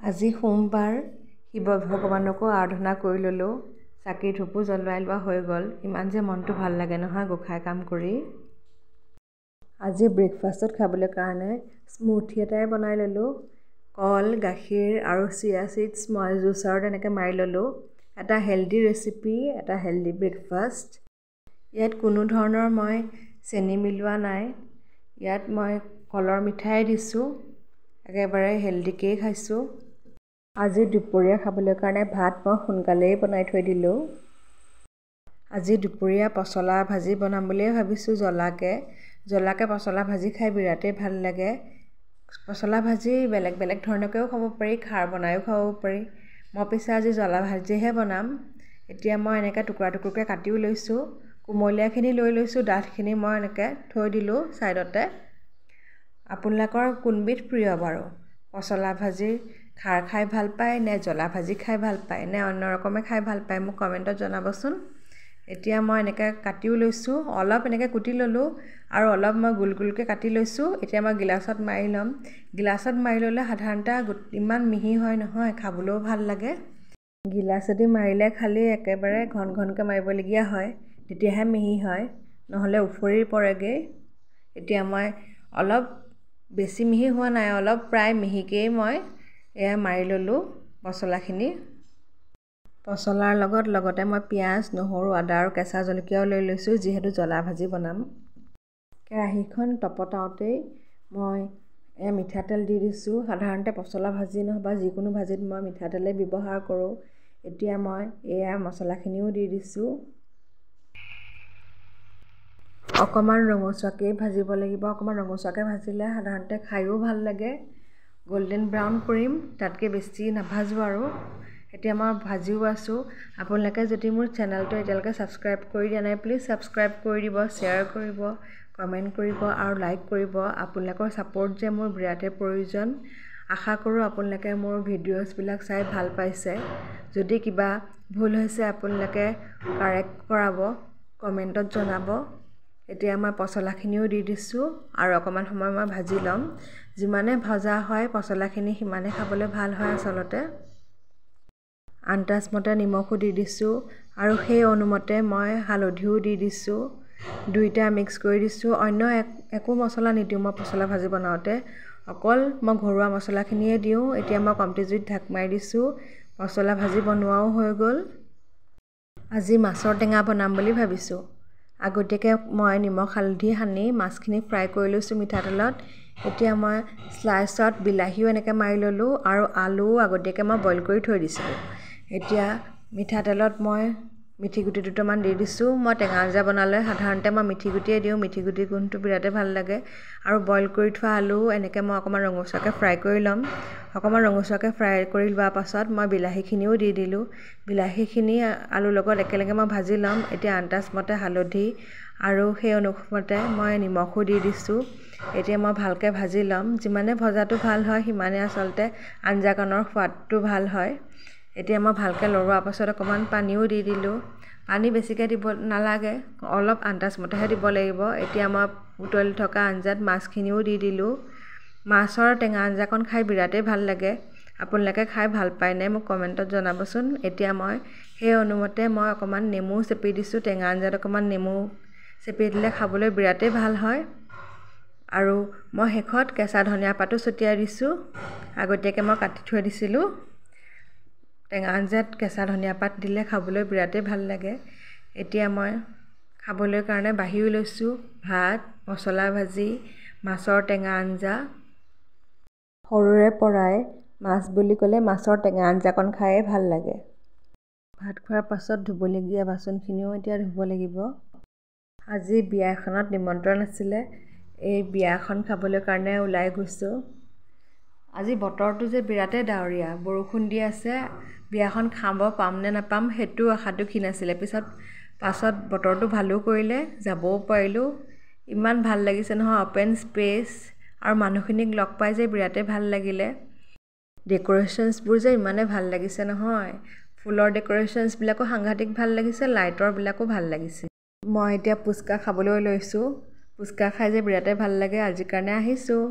আজি সোমবাৰ শিৱ ভগৱানকো আৰাধনা কৰি ল'লোঁ, চাকি ধূপো জ্বলাই লোৱা হৈ গ'ল। ইমান যে মনটো ভাল লাগে নহয় গোঁসাই কাম কৰি। আজি ব্ৰেকফাষ্টত খাবলৈ কাৰণে স্মুথি এটাই বনাই ল'লোঁ। কল, গাখীৰ আৰু চিয়া চিডছ মই জুচাৰত এনেকৈ মাৰি ল'লোঁ। এটা হেল্ডি ৰেচিপি, এটা হেল্ডি ব্ৰেকফাষ্ট। ইয়াত কোনো ধৰণৰ মই চেনি মিলোৱা নাই। ইয়াত মই কলৰ মিঠাই দিছোঁ, একেবাৰে হেল্ডিকেই খাইছোঁ। আজি দুপৰীয়া খাবলৈ কাৰণে ভাত মই সোনকালেই বনাই থৈ দিলোঁ। আজি দুপৰীয়া পচলা ভাজি বনাম বুলিয়ে ভাবিছোঁ, জ্বলাকৈ পচলা ভাজি খাই বিৰাটেই ভাল লাগে। পচলা ভাজি বেলেগ বেলেগ ধৰণেকৈও খাব পাৰি, খাৰ বনায়ো খাব পাৰি। মই পিছে আজি জ্বলা ভাজিহে বনাম। এতিয়া মই এনেকৈ টুকুৰা টুকুৰকৈ কাটিও লৈছোঁ। কোমলীয়াখিনি লৈ লৈছোঁ, ডাঠখিনি মই এনেকৈ থৈ দিলোঁ ছাইডতে। আপোনালোকৰ কোনবিধ প্ৰিয় বাৰু? পচলা ভাজি খাৰ খাই ভাল পায় নে জ্বলা ভাজি খাই ভাল পায় নে অন্য ৰকমে খাই ভাল পায়, মোক কমেণ্টত জনাবচোন। এতিয়া মই এনেকৈ কাটিও লৈছোঁ, অলপ এনেকৈ কুটি ল'লোঁ আৰু অলপ মই গোল গোলকৈ কাটি লৈছোঁ। এতিয়া মই গিলাচত মাৰি ল'ম। গিলাচত মাৰি ল'লে সাধাৰণতে ইমান মিহি হয় নহয়, খাবলৈও ভাল লাগে। গিলাচেদি মাৰিলে খালি একেবাৰে ঘন ঘনকৈ মাৰিবলগীয়া হয়, তেতিয়াহে মিহি হয়, নহ'লে উফৰি পৰেগৈ। এতিয়া মই অলপ বেছি মিহি হোৱা নাই, অলপ প্ৰায় মিহিকেই মই এয়া মাৰি ল'লোঁ পচলাখিনি। পচলাৰ লগতে মই পিঁয়াজ, নহৰু, আদা আৰু কেঁচা জলকীয়াও লৈ লৈছোঁ, যিহেতু জ্বলা ভাজি বনাম। কেৰাহীখন তপতাওঁতেই মই মিঠাতেল দি দিছোঁ। সাধাৰণতে পচলা ভাজি নহ'বা যিকোনো ভাজিত মই মিঠাতেলেই ব্যৱহাৰ কৰোঁ। এতিয়া মই এয়া মছলাখিনিও দি দিছোঁ। অকণমান ৰঙচুৱাকৈ ভাজিব লাগিব। অকণমান ৰঙচুৱাকৈ ভাজিলে সাধাৰণতে খায়ো ভাল লাগে। গল্ডেন ব্ৰাউন কৰিম, তাতকৈ বেছি নাভাজোঁ আৰু। এতিয়া মই ভাজিও আছোঁ। আপোনালোকে যদি মোৰ চেনেলটো এতিয়ালৈকে ছাবস্ক্ৰাইব কৰি দিয়া নাই, প্লিজ ছাবস্ক্ৰাইব কৰি দিব, শ্বেয়াৰ কৰিব, কমেণ্ট কৰিব আৰু লাইক কৰিব। আপোনালোকৰ ছাপোৰ্ট যে মোৰ বিৰাটেই প্ৰয়োজন। আশা কৰোঁ আপোনালোকে মোৰ ভিডিঅ'ছবিলাক চাই ভাল পাইছে। যদি কিবা ভুল হৈছে আপোনালোকে কাৰেক্ট কৰাব, কমেণ্টত জনাব। এতিয়া মই পচলাখিনিও দি দিছোঁ আৰু অকণমান সময় মই ভাজি ল'ম। যিমানে ভজা হয় পচলাখিনি সিমানে খাবলৈ ভাল হয় আচলতে। আন্দাজমতে নিমখো দি দিছোঁ আৰু সেই অনুমতে মই হালধিও দি দিছোঁ। দুইটা মিক্স কৰি দিছোঁ। অন্য একো মছলা নিদিওঁ মই পচলা ভাজি বনাওঁতে, অকল মই ঘৰুৱা মছলাখিনিয়ে দিওঁ। এতিয়া মই কমটি জুইত ঢাক মাৰি দিছোঁ। পচলা ভাজি বনোৱাও হৈ গ'ল। আজি মাছৰ টেঙা বনাম বুলি ভাবিছোঁ। আগতীয়াকৈ মই নিমখ হালধি সানি মাছখিনি ফ্ৰাই কৰি লৈছোঁ মিঠাতেলত। এতিয়া মই স্লাইচত বিলাহীও এনেকৈ মাৰি ল'লোঁ আৰু আলুও আগতীয়াকৈ মই বইল কৰি থৈ দিছিলোঁ। এতিয়া মিঠাতেলত মই মিঠি গুটি দুটামান দি দিছোঁ। মই টেঙা আঞ্জা বনালে সাধাৰণতে মই মিঠি গুটিয়ে দিওঁ, মিঠি গুটিৰ গোন্ধটো বিৰাটেই ভাল লাগে। আৰু বইল কৰি থোৱা আলু এনেকৈ মই অকণমান ৰঙচুৱাকৈ ফ্ৰাই কৰি ল'ম। অকণমান ৰঙচুৱাকৈ ফ্ৰাই কৰি লোৱাৰ পাছত মই বিলাহীখিনিও দি দিলোঁ। বিলাহীখিনি আলুৰ লগত একেলগে মই ভাজি ল'ম। এতিয়া আন্দাজমতে হালধি আৰু সেই অনুমতে মই নিমখো দি দিছোঁ। এতিয়া মই ভালকৈ ভাজি ল'ম। যিমানে ভজাটো ভাল হয় সিমানে আচলতে আঞ্জাকণৰ সোৱাদটো ভাল হয়। এতিয়া মই ভালকৈ লৰোৱাৰ পাছত অকণমান পানীও দি দিলোঁ। পানী বেছিকৈ দিব নালাগে, অলপ আন্দাজমতেহে দিব লাগিব। এতিয়া মই উতলি থকা আঞ্জাত মাছখিনিও দি দিলোঁ। মাছৰ টেঙা আঞ্জাকণ খাই বিৰাটেই ভাল লাগে। আপোনালোকে খাই ভাল পায়নে মোক কমেণ্টত জনাবচোন। এতিয়া মই সেই অনুমতে মই অকণমান নেমু চেপি দিছোঁ। টেঙা আঞ্জাত অকণমান নেমু চেপি দিলে খাবলৈ বিৰাটেই ভাল হয়। আৰু মই শেষত কেঁচা ধনিয়া পাতো ছটিয়াই দিছোঁ। আগতীয়াকৈ মই কাটি থৈ দিছিলোঁ। টেঙা আঞ্জাত কেঁচা ধনিয়া পাত দিলে খাবলৈ বিৰাটেই ভাল লাগে। এতিয়া মই খাবলৈ কাৰণে বাঢ়িও লৈছোঁ ভাত, পচলা ভাজি, মাছৰ টেঙা আঞ্জা। সৰুৰে পৰাই মাছ বুলি ক'লে মাছৰ টেঙা আঞ্জাকণ খায়েই ভাল লাগে। ভাত খোৱাৰ পাছত ধুবলগীয়া বাচনখিনিও এতিয়া ধুব লাগিব। আজি বিয়া এখনত নিমন্ত্ৰণ আছিলে, এই বিয়াখন খাবলৈ কাৰণে ওলাই গৈছোঁ। আজি বতৰটো যে বিৰাটেই ডাৱৰীয়া, বৰষুণ দি আছে। বিয়াখন খাব পাম নে নাপাম সেইটো আশাটো ক্ষীণ আছিলে। পাছত বতৰটো ভালো কৰিলে, যাবও পাৰিলোঁ। ইমান ভাল লাগিছে নহয়, অ'পেন স্পেচ আৰু মানুহখিনিক লগ পাই যে বিৰাটেই ভাল লাগিলে। ডেক'ৰেশ্যনছবোৰ যে ইমানেই ভাল লাগিছে নহয়, ফুলৰ ডেক'ৰেশ্যনছবিলাকো সাংঘাতিক ভাল লাগিছে, লাইটৰবিলাকো ভাল লাগিছে। মই এতিয়া পুচকা খাবলৈ লৈছোঁ। পুচকা খাই যে বিৰাটেই ভাল লাগে, আজিৰ কাৰণে আহিছোঁ।